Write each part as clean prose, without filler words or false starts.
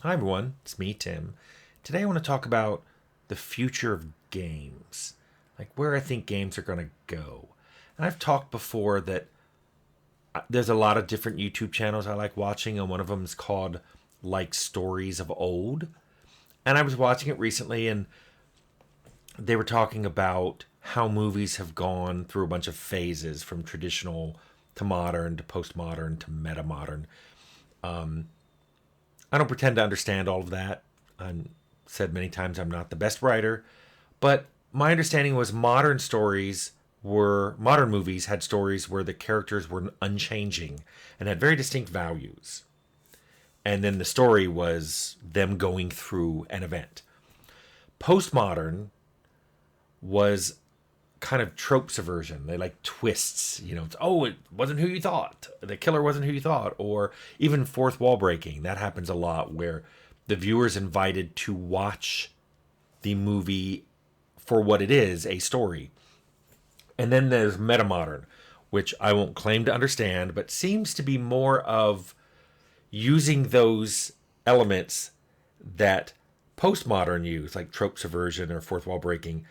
Hi everyone, it's me, Tim. Today I want to talk about the future of games, like where I think games are going to go. And I've talked before that there's a lot of different YouTube channels I like watching, and one of them is called Like Stories of Old. And I was watching it recently, and they were talking about how movies have gone through a bunch of phases from traditional to modern to postmodern to meta modern. I don't pretend to understand all of that. I've said many times I'm not the best writer, but my understanding was modern movies had stories where the characters were unchanging and had very distinct values. And then the story was them going through an event. Postmodern was kind of trope subversion. They like twists, it wasn't who you thought. The killer wasn't who you thought. Or even fourth wall breaking. That happens a lot where the viewer's invited to watch the movie for what it is, a story. And then there's metamodern, which I won't claim to understand, but seems to be more of using those elements that postmodern use, like trope subversion or fourth wall breaking,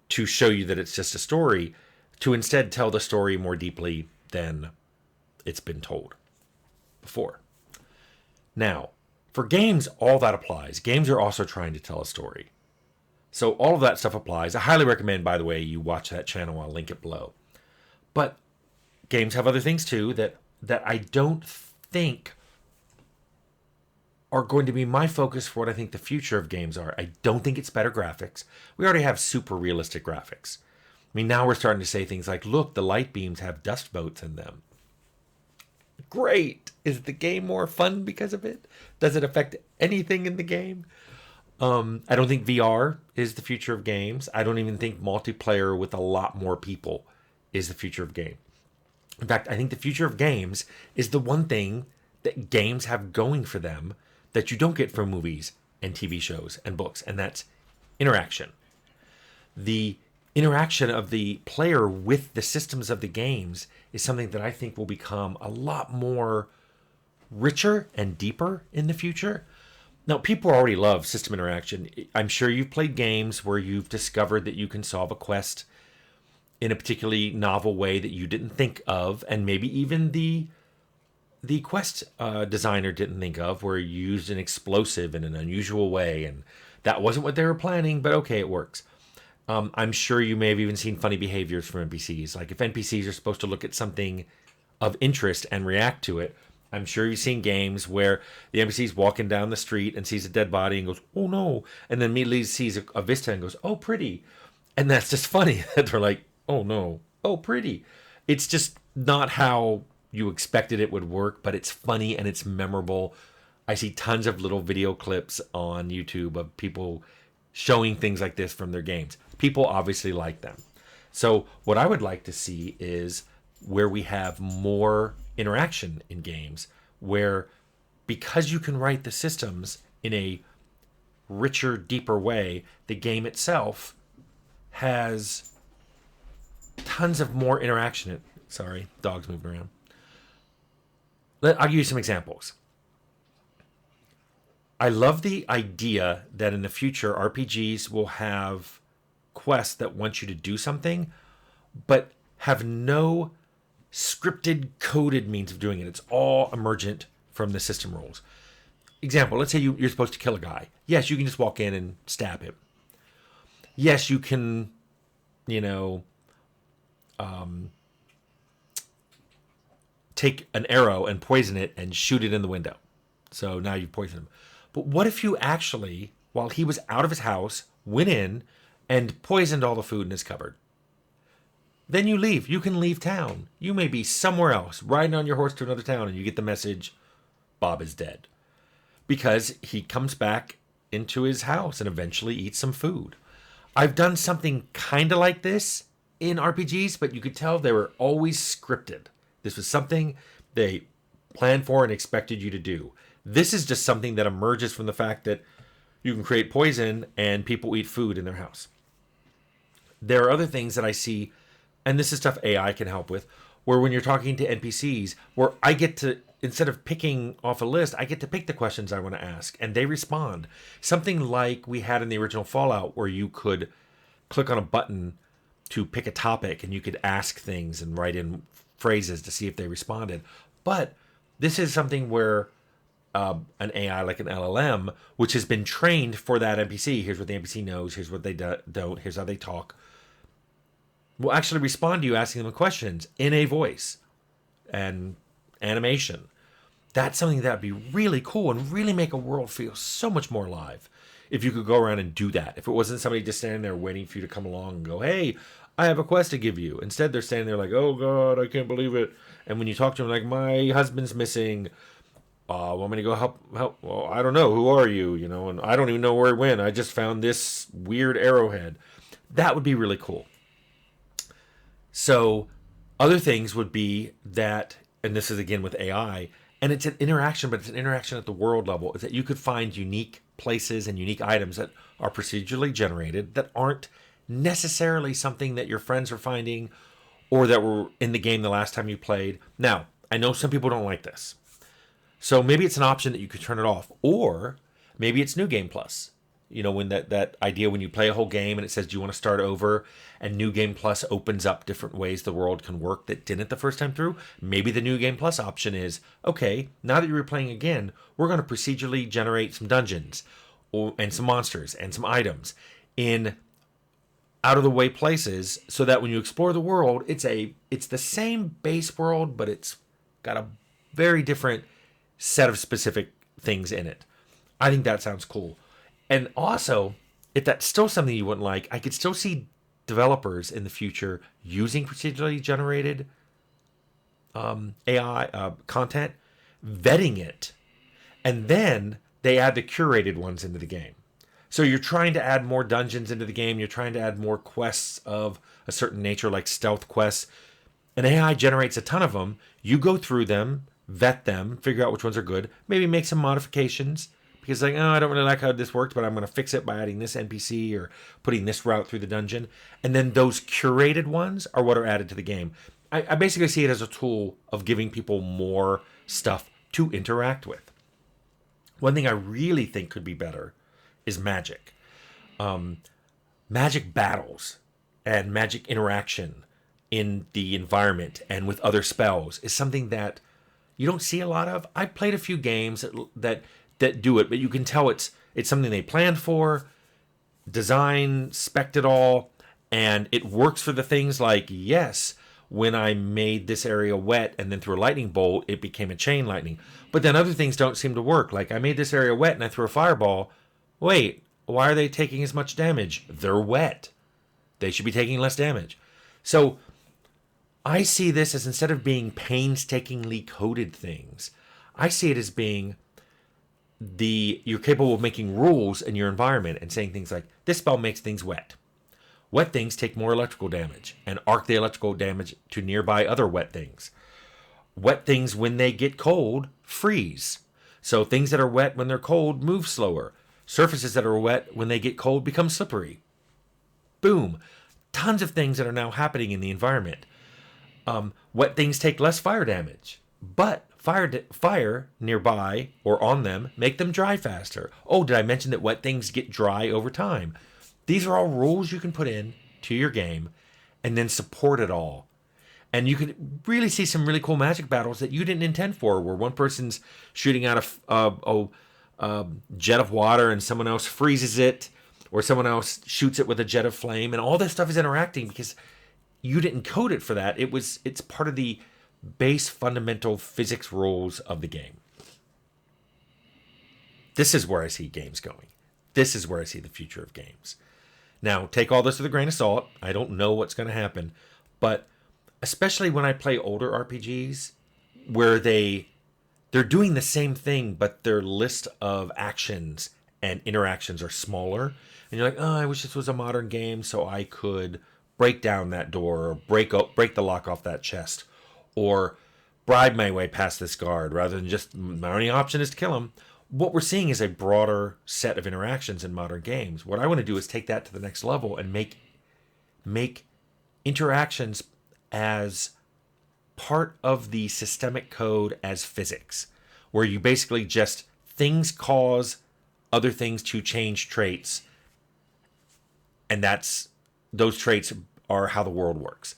to show you that it's just a story, to instead tell the story more deeply than it's been told before. Now, for games, all that applies. Games are also trying to tell a story. So all of that stuff applies. I highly recommend, by the way, you watch that channel. I'll link it below. But games have other things too that I don't think are going to be my focus for what I think the future of games are. I don't think it's better graphics. We already have super realistic graphics. I mean, now we're starting to say things like, look, the light beams have dust boats in them. Great. Is the game more fun because of it? Does it affect anything in the game? I don't think VR is the future of games. I don't even think multiplayer with a lot more people is the future of game. In fact, I think the future of games is the one thing that games have going for them that you don't get from movies and TV shows and books, and that's interaction. The interaction of the player with the systems of the games is something that I think will become a lot more richer and deeper in the future. Now, people already love system interaction. I'm sure you've played games where you've discovered that you can solve a quest in a particularly novel way that you didn't think of, and maybe even the quest designer didn't think of, where you used an explosive in an unusual way, and that wasn't what they were planning, but okay, it works. I'm sure you may have even seen funny behaviors from NPCs. Like if NPCs are supposed to look at something of interest and react to it, I'm sure you've seen games where the NPC's walking down the street and sees a dead body and goes, oh no, and then immediately sees a vista and goes, oh, pretty. And that's just funny that they're like, oh no, oh, pretty. It's just not how you expected it would work, but it's funny and it's memorable. I see tons of little video clips on YouTube of people showing things like this from their games. People obviously like them. So what I would like to see is where we have more interaction in games, where because you can write the systems in a richer, deeper way, the game itself has tons of more interaction. Sorry, dog's moving around. I'll give you some examples. I love the idea that in the future, RPGs will have quests that want you to do something, but have no scripted, coded means of doing it. It's all emergent from the system rules. Example, let's say you're supposed to kill a guy. Yes, you can just walk in and stab him. Yes, you can, take an arrow and poison it and shoot it in the window. So now you've poisoned him. But what if you actually, while he was out of his house, went in and poisoned all the food in his cupboard? Then you leave. You can leave town. You may be somewhere else, riding on your horse to another town, and you get the message, Bob is dead. Because he comes back into his house and eventually eats some food. I've done something kind of like this in RPGs, but you could tell they were always scripted. This was something they planned for and expected you to do. This is just something that emerges from the fact that you can create poison and people eat food in their house. There are other things that I see, and this is stuff AI can help with, where when you're talking to NPCs, where I get to instead of picking off a list, I get to pick the questions I want to ask, and they respond. Something like we had in the original Fallout, where you could click on a button to pick a topic, and you could ask things and write in phrases to see if they responded. But this is something where an AI like an LLM, which has been trained for that NPC, here's what the NPC knows, here's what they don't, here's how they talk, will actually respond to you asking them questions in a voice and animation. That's something that would be really cool and really make a world feel so much more alive if you could go around and do that. If it wasn't somebody just standing there waiting for you to come along and go, hey, I have a quest to give you. Instead, they're standing there like, oh, God, I can't believe it. And when you talk to them, like, my husband's missing. Want me to go help? Well, I don't know. Who are you? And I don't even know where it went. I just found this weird arrowhead. That would be really cool. So other things would be that, and this is again with AI, and it's an interaction, but it's an interaction at the world level, is that you could find unique places and unique items that are procedurally generated that aren't necessarily something that your friends are finding or that were in the game the last time you played. Now, I know some people don't like this. So maybe it's an option that you could turn it off, or maybe it's New Game Plus. When that idea when you play a whole game and it says, do you want to start over? And New Game Plus opens up different ways the world can work that didn't the first time through. Maybe the New Game Plus option is, okay, now that you're playing again, we're going to procedurally generate some dungeons and some monsters and some items in out of the way places so that when you explore the world, it's the same base world, but it's got a very different set of specific things in it. I think that sounds cool. And also, if that's still something you wouldn't like, I could still see developers in the future using procedurally generated AI content, vetting it, and then they add the curated ones into the game. So you're trying to add more dungeons into the game, you're trying to add more quests of a certain nature, like stealth quests. An AI generates a ton of them, you go through them, vet them, figure out which ones are good, maybe make some modifications, because I don't really like how this worked, but I'm going to fix it by adding this NPC or putting this route through the dungeon. And then those curated ones are what are added to the game. I basically see it as a tool of giving people more stuff to interact with. One thing I really think could be better is magic. Magic battles and magic interaction in the environment and with other spells is something that you don't see a lot of. I played a few games that do it, but you can tell it's something they planned for, design, spec'd it all, and it works for the things like, yes, when I made this area wet and then threw a lightning bolt, it became a chain lightning. But then other things don't seem to work. Like I made this area wet and I threw a fireball. Wait, why are they taking as much damage? They're wet. They should be taking less damage. So I see this as, instead of being painstakingly coded things, I see it as being you're capable of making rules in your environment and saying things like, this spell makes things wet. Wet things take more electrical damage and arc the electrical damage to nearby other wet things. Wet things, when they get cold, freeze. So things that are wet when they're cold move slower. Surfaces that are wet when they get cold become slippery. Boom. Tons of things that are now happening in the environment. Wet things take less fire damage, but fire nearby or on them make them dry faster. Oh, did I mention that wet things get dry over time? These are all rules you can put in to your game and then support it all. And you can really see some really cool magic battles that you didn't intend for, where one person's shooting out a jet of water and someone else freezes it, or someone else shoots it with a jet of flame, and all this stuff is interacting because you didn't code it for that. It's part of the base fundamental physics rules of the game. This is where I see games going. This is where I see the future of games. Now, take all this with a grain of salt. I don't know what's going to happen, but especially when I play older RPGs where they're doing the same thing, but their list of actions and interactions are smaller, and you're like, oh, I wish this was a modern game so I could break down that door or break the lock off that chest, or bribe my way past this guard rather than just my only option is to kill him. What we're seeing is a broader set of interactions in modern games. What I want to do is take that to the next level and make interactions as part of the systemic code as physics, where you basically just things cause other things to change traits, and those traits are how the world works.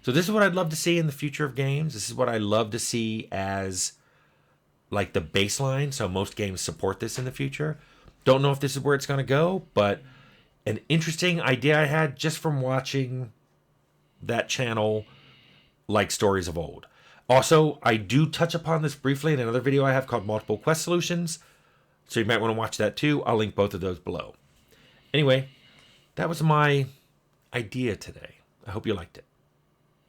So this is what I'd love to see in the future of games. This is what I love to see as like the baseline. So most games support this in the future. Don't know if this is where it's going to go, but an interesting idea I had just from watching that channel, like Stories of Old. Also, I do touch upon this briefly in another video I have called Multiple Quest Solutions. So you might want to watch that too. I'll link both of those below. Anyway, that was my idea today. I hope you liked it.